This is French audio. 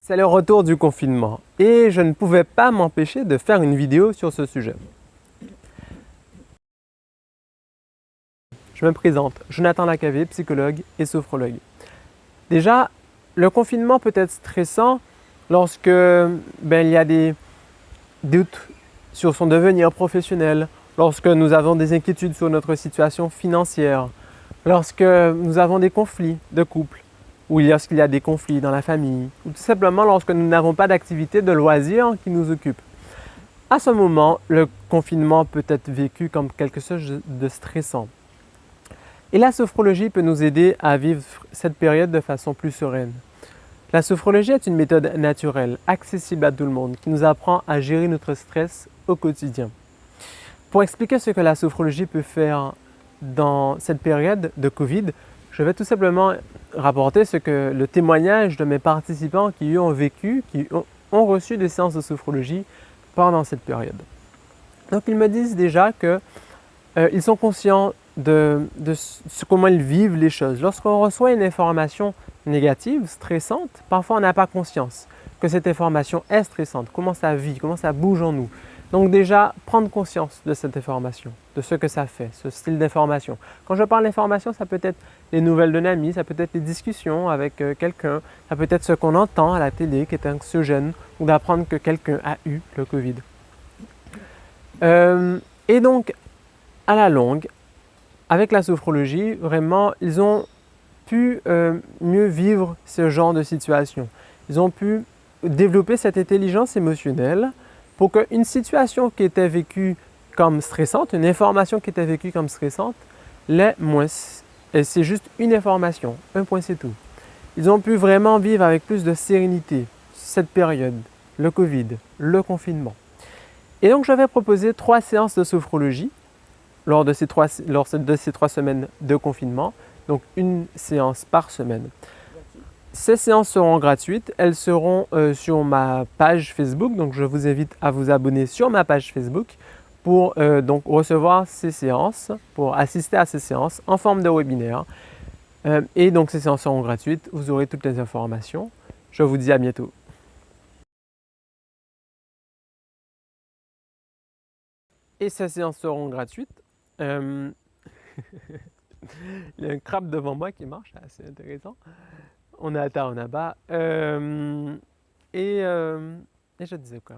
C'est le retour du confinement et je ne pouvais pas m'empêcher de faire une vidéo sur ce sujet. Je me présente, Jonathan Lacavé, psychologue et sophrologue. Déjà, le confinement peut être stressant lorsque il y a des doutes sur son devenir professionnel, lorsque nous avons des inquiétudes sur notre situation financière, lorsque nous avons des conflits de couple, ou lorsqu'il y a des conflits dans la famille, ou tout simplement lorsque nous n'avons pas d'activité de loisirs qui nous occupe. À ce moment, le confinement peut être vécu comme quelque chose de stressant. Et la sophrologie peut nous aider à vivre cette période de façon plus sereine. La sophrologie est une méthode naturelle, accessible à tout le monde, qui nous apprend à gérer notre stress au quotidien. Pour expliquer ce que la sophrologie peut faire dans cette période de COVID, je vais tout simplement rapporter ce que le témoignage de mes participants qui ont vécu, qui ont reçu des séances de sophrologie pendant cette période. Donc ils me disent déjà qu'ils sont conscients de comment ils vivent les choses. Lorsqu'on reçoit une information négative, stressante, parfois on n'a pas conscience que cette information est stressante, comment ça vit, comment ça bouge en nous. Donc déjà, prendre conscience de cette information, de ce que ça fait, ce style d'information. Quand je parle d'information, ça peut être les nouvelles d'un ami, ça peut être les discussions avec quelqu'un, ça peut être ce qu'on entend à la télé qui est anxiogène ou d'apprendre que quelqu'un a eu le COVID. Et donc, à la longue, avec la sophrologie, vraiment, ils ont pu mieux vivre ce genre de situation. Ils ont pu développer cette intelligence émotionnelle pour qu'une situation qui était vécue comme stressante, une information qui était vécue comme stressante, l'est moins. Et c'est juste une information, un point c'est tout. Ils ont pu vraiment vivre avec plus de sérénité cette période, le COVID, le confinement. Et donc je vais proposer 3 séances de sophrologie lors de ces 3 semaines de confinement, donc une séance par semaine. Ces séances seront gratuites, elles seront sur ma page Facebook, donc je vous invite à vous abonner sur ma page Facebook pour donc recevoir ces séances, pour assister à ces séances en forme de webinaire. Et donc ces séances seront gratuites, vous aurez toutes les informations. Je vous dis à bientôt. Et ces séances seront gratuites. Il y a un crabe devant moi qui marche, c'est assez intéressant. On est à Taonaba. Et je disais quoi?